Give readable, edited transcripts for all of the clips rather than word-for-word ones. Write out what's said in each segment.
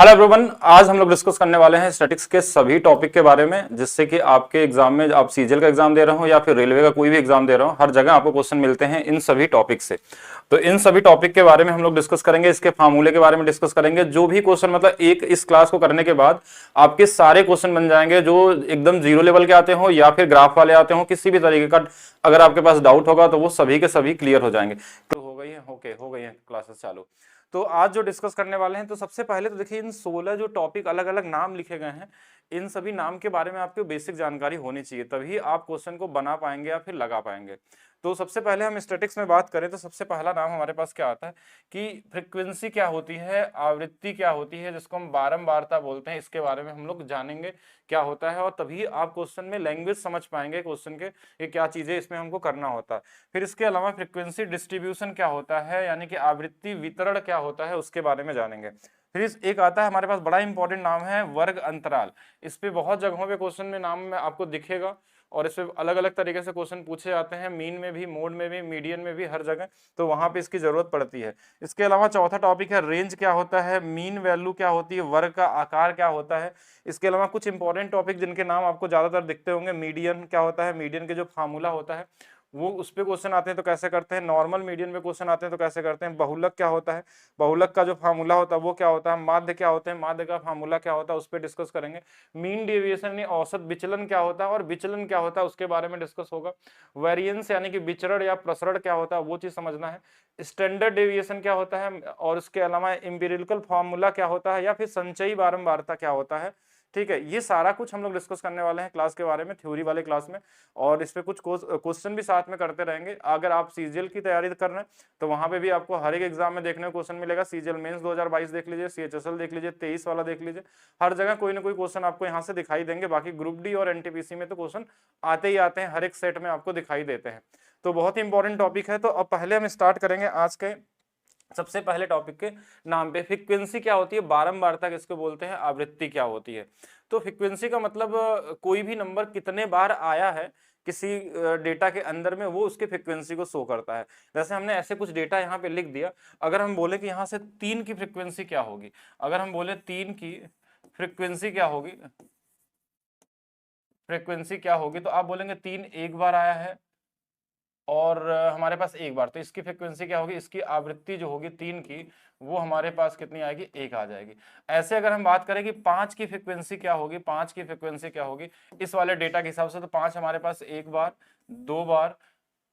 Hello everyone, आज हम लोग डिस्कस करने वाले हैं स्टैटिक्स के सभी टॉपिक के बारे में, जिससे कि आपके एग्जाम में, आप सीजीएल का एग्जाम दे रहे हो या फिर रेलवे का कोई भी एग्जाम दे रहे हो, हर जगह आपको क्वेश्चन मिलते हैं इन सभी टॉपिक से। तो इन सभी टॉपिक के बारे में हम लोग डिस्कस करेंगे, इसके फार्मूले के बारे में डिस्कस करेंगे। जो भी क्वेश्चन मतलब एक इस क्लास को करने के बाद आपके सारे क्वेश्चन बन जाएंगे जो एकदम जीरो लेवल के आते हो या फिर ग्राफ वाले आते हो, किसी भी तरीके का अगर आपके पास डाउट होगा तो वो सभी के सभी क्लियर हो जाएंगे। तो हो गई है, ओके, हो गई है क्लासेस चालू। तो आज जो डिस्कस करने वाले हैं, तो सबसे पहले तो देखिए इन 16 जो टॉपिक अलग अलग नाम लिखे गए हैं, इन सभी नाम के बारे में आपको बेसिक जानकारी होनी चाहिए, तभी आप क्वेश्चन को बना पाएंगे या फिर लगा पाएंगे। तो सबसे पहले हम स्टैटिक्स में बात करें तो सबसे पहला नाम हमारे पास क्या आता है कि फ्रीक्वेंसी क्या होती है, आवृत्ति क्या होती है, जिसको हम बारंबारता बोलते हैं। इसके बारे में हम लोग जानेंगे क्या होता है, और तभी आप क्वेश्चन में लैंग्वेज समझ पाएंगे क्वेश्चन के ये क्या चीजें इसमें हमको करना होता है। फिर इसके अलावा फ्रीक्वेंसी डिस्ट्रीब्यूशन क्या होता है, यानी कि आवृत्ति वितरण क्या होता है, उसके बारे में जानेंगे। फिर एक आता है हमारे पास बड़ा इंपॉर्टेंट नाम है वर्ग अंतराल। इस पे बहुत जगहों पे क्वेश्चन में नाम में आपको दिखेगा, और इसमें अलग अलग तरीके से क्वेश्चन पूछे जाते हैं, मीन में भी, मोड में भी, मीडियन में भी, हर जगह। तो वहां पे इसकी जरूरत पड़ती है। इसके अलावा चौथा टॉपिक है रेंज क्या होता है, मीन वैल्यू क्या होती है, वर्ग का आकार क्या होता है। इसके अलावा कुछ इंपॉर्टेंट टॉपिक जिनके नाम आपको ज्यादातर दिखते होंगे, मीडियन क्या होता है, मीडियन के जो फार्मूला होता है वो उस पे क्वेश्चन आते हैं तो कैसे करते हैं, नॉर्मल मीडियन में क्वेश्चन आते हैं तो कैसे करते हैं, बहुलक क्या होता है, बहुलक का जो फार्मूला होता है वो क्या होता है, माध्य क्या होते हैं, माध्य का फार्मूला क्या होता है, उस पर डिस्कस करेंगे। मीन डेविएशन यानी औसत विचलन क्या होता है और विचलन क्या होता है उसके बारे में डिस्कस होगा। वेरिएंस यानी कि विचरण या प्रसरण क्या होता है वो चीज समझना है। स्टैंडर्ड डेविएशन क्या होता है, और उसके अलावा एम्पिरिकल फार्मूला क्या होता है, या फिर संचयी बारंबारता क्या होता है। ठीक है, ये सारा कुछ हम लोग डिस्कस करने वाले हैं क्लास के बारे में, थ्योरी वाले क्लास में। और इस पे कुछ क्वेश्चन भी साथ में करते रहेंगे। अगर आप सीजीएल की तैयारी कर रहे हैं तो वहां पे भी आपको हर एक एग्जाम में देखने को क्वेश्चन मिलेगा। सीजीएल मेंस 2022 देख लीजिए, सीएचएसएल देख लीजिए, 23 वाला देख लीजिए, हर जगह कोई ना कोई क्वेश्चन आपको यहाँ से दिखाई देंगे। बाकी ग्रुप डी और एनटीपीसी में तो क्वेश्चन आते ही आते हैं, हर एक सेट में आपको दिखाई देते हैं। तो बहुत ही इंपॉर्टेंट टॉपिक है। तो अब पहले हम स्टार्ट करेंगे आज के सबसे पहले टॉपिक के नाम पे। फ्रीक्वेंसी क्या होती है, बारंबारता किसको बोलते हैं, आवृत्ति क्या होती है। तो फ्रीक्वेंसी का मतलब कोई भी नंबर कितने बार आया है किसी डेटा के अंदर में, वो उसके फ्रीक्वेंसी को शो करता है। जैसे हमने ऐसे कुछ डेटा यहाँ पे लिख दिया। अगर हम बोले कि यहाँ से 3 की फ्रीक्वेंसी क्या होगी, अगर हम बोले 3 की फ्रीक्वेंसी क्या होगी, फ्रीक्वेंसी क्या होगी, तो आप बोलेंगे 3 एक बार आया है और हमारे पास एक बार, तो इसकी फ्रीक्वेंसी क्या होगी, इसकी आवृत्ति जो होगी 3 की, वो हमारे पास कितनी आएगी, 1 आ जाएगी। ऐसे अगर हम बात करें कि 5 की फ्रीक्वेंसी क्या होगी, 5 की फ्रीक्वेंसी क्या होगी इस वाले डेटा के हिसाब से, तो 5 हमारे पास 1 बार, 2 बार,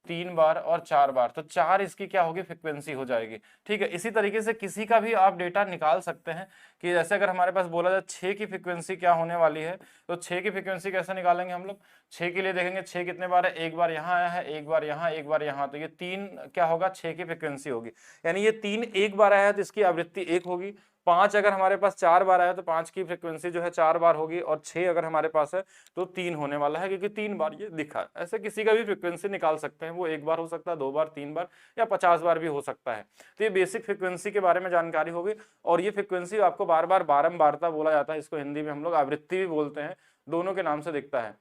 3 बार और 4 बार, तो 4 इसकी क्या होगी, फ्रीक्वेंसी हो जाएगी। ठीक है, इसी तरीके से किसी का भी आप डेटा निकाल सकते हैं कि जैसे अगर हमारे पास बोला जाए 6 की फ्रीक्वेंसी क्या होने वाली है, तो 6 की फ्रीक्वेंसी कैसे निकालेंगे हम लोग। 6 के लिए देखेंगे 6 कितने बार है, एक बार यहाँ आया है, एक बार यहाँ, एक बार यहाँ, तो ये 3 क्या होगा, 6 की फ्रीक्वेंसी होगी। यानी ये 3 एक बार आया है तो इसकी आवृत्ति 1 होगी। 5 अगर हमारे पास 4 बार आया तो 5 की फ्रीक्वेंसी जो है 4 बार होगी, और 6 अगर हमारे पास है तो 3 होने वाला है, क्योंकि 3 बार ये दिखा। ऐसे किसी का भी फ्रीक्वेंसी निकाल सकते हैं, वो 1 बार हो सकता है, 2 बार, 3 बार या 50 बार भी हो सकता है। तो ये बेसिक फ्रीक्वेंसी के बारे में जानकारी होगी। और ये फ्रीक्वेंसी आपको बार बार बारंबारता बोला जाता है, इसको हिंदी में हम लोग आवृत्ति भी बोलते हैं, दोनों के नाम से दिखता है।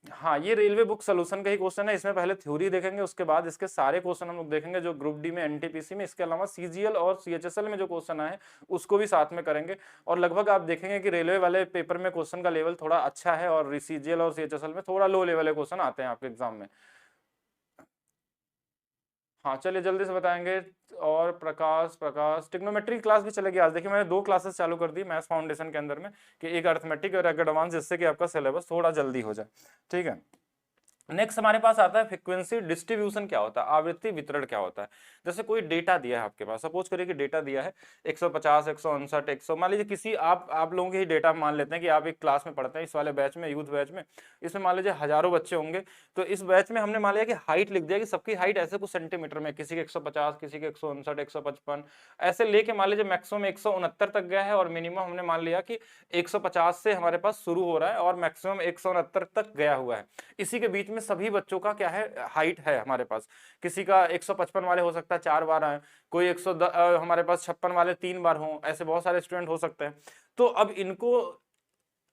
हाँ, ये रेलवे बुक सोल्यूशन का ही क्वेश्चन है। इसमें पहले थ्योरी देखेंगे, उसके बाद इसके सारे क्वेश्चन हम लोग देखेंगे जो ग्रुप डी में, एनटीपीसी में, इसके अलावा सीजीएल और सीएचएसएल में जो क्वेश्चन आए उसको भी साथ में करेंगे। और लगभग आप देखेंगे कि रेलवे वाले पेपर में क्वेश्चन का लेवल थोड़ा अच्छा है, और सीजीएल और सीएचएसएल में थोड़ा लो लेवल के क्वेश्चन आते हैं आपके एग्जाम में। हाँ, चलिए जल्दी से बताएंगे। और प्रकाश प्रकाश ट्रिग्नोमेट्री क्लास भी चलेगी आज। देखिए मैंने 2 क्लासेस चालू कर दी मैथ्स फाउंडेशन के अंदर में, कि एक अर्थमेटिक और एक एडवांस, जिससे कि आपका सिलेबस थोड़ा जल्दी हो जाए। ठीक है, नेक्स्ट हमारे पास आता है फ्रीक्वेंसी डिस्ट्रीब्यूशन क्या होता है, आवृत्ति वितरण क्या होता है। जैसे कोई डेटा दिया है आपके पास, सपोज करिए कि डेटा दिया है 150, 159, 100, मान लीजिए किसी आप लोगों के ही डेटा मान लेते हैं कि आप एक क्लास में पढ़ते हैं, इस वाले बैच में, यूथ बैच में, इसमें मान लीजिए हजारों बच्चे होंगे। तो इस बैच में हमने मान लिया कि हाइट लिख दिया कि सबकी हाइट ऐसे कुछ सेंटीमीटर में, किसी के 150, किसी के 159, 155, ऐसे लेके मान लीजिए मैक्सिमम 169 तक गया है, और मिनिमम हमने मान लिया कि 150 से हमारे पास शुरू हो रहा है और मैक्सिमम 169 तक गया हुआ है। इसी के बीच में सभी बच्चों का क्या है, हाइट है हमारे पास। किसी का 155 वाले हो सकता है 4 बार आए, कोई 110 हमारे पास 56 वाले 3 बार हों, ऐसे बहुत सारे स्टूडेंट हो सकते हैं। तो अब इनको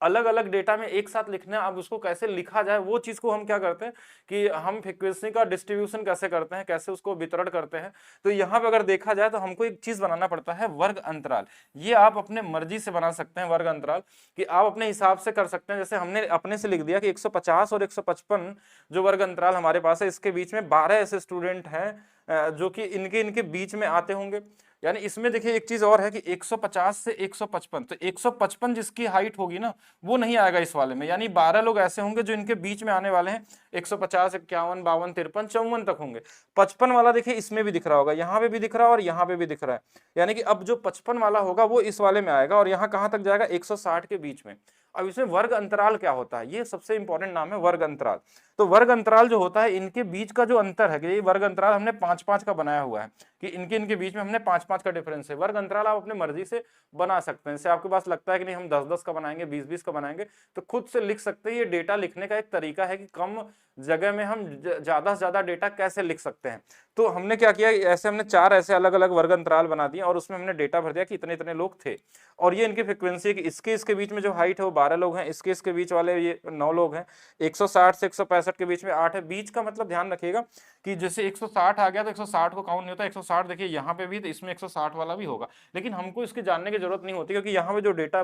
अलग अलग डेटा में एक साथ लिखना है, अब उसको कैसे लिखा जाए वो चीज को हम क्या करते हैं कि हम फ्रीक्वेंसी का डिस्ट्रीब्यूशन कैसे करते हैं, कैसे उसको वितरण करते हैं। तो यहाँ पे अगर देखा जाए तो हमको एक चीज बनाना पड़ता है, वर्ग अंतराल। ये आप अपने मर्जी से बना सकते हैं वर्ग अंतराल, कि आप अपने हिसाब से कर सकते हैं। जैसे हमने अपने से लिख दिया कि 150 और 155 जो वर्ग अंतराल हमारे पास है, इसके बीच में 12 ऐसे स्टूडेंट हैं जो कि इनके इनके बीच में आते होंगे। यानी इसमें देखिए एक चीज और है कि 150 से 155, तो 155 जिसकी हाइट होगी ना वो नहीं आएगा इस वाले में। यानी 12 लोग ऐसे होंगे जो इनके बीच में आने वाले हैं, 150, 51, 52, 53, 54 तक होंगे। 55 वाला देखिए इसमें भी दिख रहा होगा, यहाँ पे भी दिख रहा है और यहाँ पे भी दिख रहा है। यानी कि अब जो 55 वाला होगा वो इस वाले में आएगा और यहाँ कहाँ तक जाएगा, 160 के बीच में। अब इसमें वर्ग अंतराल क्या होता है, ये सबसे इंपॉर्टेंट नाम है वर्ग अंतराल। तो वर्ग अंतराल जो होता है, इनके बीच का जो अंतर है, कि ये वर्ग अंतराल हमने 5-5 का बनाया हुआ है, कि इनके इनके बीच में हमने 5-5 का डिफरेंस है। वर्ग अंतराल आप अपने मर्जी से बना सकते हैं। जैसे आपके पास लगता है कि नहीं हम 10-10 का बनाएंगे, 20-20 का बनाएंगे, तो खुद से लिख सकते हैं। ये डेटा लिखने का एक तरीका है कि कम जगह में हम ज्यादा से ज्यादा डेटा कैसे लिख सकते हैं। तो हमने क्या किया, ऐसे हमने 4 ऐसे अलग अलग वर्ग अंतराल बना दिए और उसमें हमने डेटा भर दिया कि इतने इतने लोग थे, और ये इनकी फ्रिक्वेंसी है कि इसके इसके बीच में जो हाइट है वो 12 लोग हैं, इसके इसके बीच वाले ये 9 लोग हैं, 160 से 165 के बीच में 8 है। बीच का मतलब ध्यान रखिएगा कि जैसे 160 आ गया तो 160 को काउंट नहीं होता, 160 देखिए यहाँ पे भी, तो इसमें 160 वाला भी होगा। लेकिन हमको इसके जानने की जरूरत नहीं होती, क्योंकि यहाँ पे जो डेटा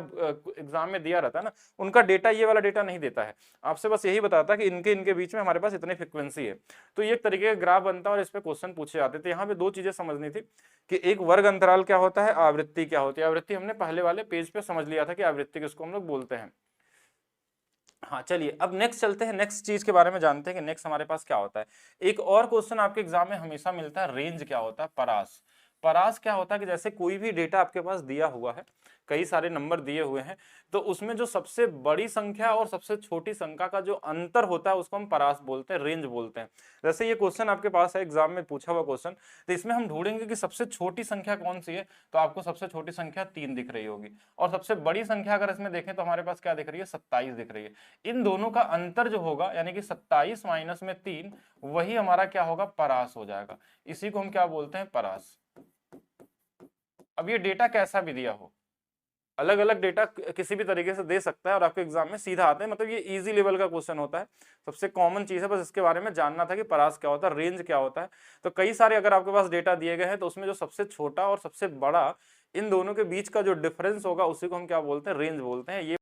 एग्जाम में दिया रहता है ना, उनका डेटा ये वाला डेटा नहीं देता है, आपसे बस यही बताता है कि इनके इनके बीच में हमारे पास इतनी फ्रिक्वेंसी है। तो ये एक तरीके का ग्राफ बनता है और इस पे क्वेश्चन पूछे जाते थे। यहाँ पे 2 चीजें समझनी थी कि एक वर्ग अंतराल क्या होता है, आवृत्ति क्या होती है। आवृत्ति हमने पहले वाले पेज पे समझ लिया था कि आवृत्ति किसको हम लोग बोलते हैं। हाँ चलिए अब नेक्स्ट चलते हैं, नेक्स्ट चीज के बारे में जानते हैं कि नेक्स्ट हमारे पास क्या होता है। एक और क्वेश्चन आपके एग्जाम में हमेशा मिलता है, रेंज क्या होता है, परास। परास क्या होता है कि जैसे कोई भी डेटा आपके पास दिया हुआ है, कई सारे नंबर दिए हुए हैं, तो उसमें जो सबसे बड़ी संख्या और सबसे छोटी संख्या का जो अंतर होता है उसको हम परास बोलते हैं, रेंज बोलते हैं। जैसे ये क्वेश्चन आपके पास है एग्जाम में पूछा हुआ क्वेश्चन, तो इसमें हम ढूंढेंगे कि सबसे छोटी संख्या कौन सी है, तो आपको सबसे छोटी संख्या 3 दिख रही होगी, और सबसे बड़ी संख्या अगर इसमें देखें तो हमारे पास क्या दिख रही है, 27 दिख रही है। इन दोनों का अंतर जो होगा, यानी कि 27 माइनस में 3, वही हमारा क्या होगा, परास हो जाएगा। इसी को हम क्या बोलते हैं, परास। अब ये डेटा कैसा भी दिया हो, अलग अलग डेटा किसी भी तरीके से दे सकता है और आपके एग्जाम में सीधा आते हैं, मतलब ये इजी लेवल का क्वेश्चन होता है। सबसे कॉमन चीज है, बस इसके बारे में जानना था कि परास क्या होता है, रेंज क्या होता है। तो कई सारे अगर आपके पास डेटा दिए गए हैं तो उसमें जो सबसे छोटा और सबसे बड़ा, इन दोनों के बीच का जो डिफरेंस होगा उसी को हम क्या बोलते हैं, रेंज बोलते हैं। ये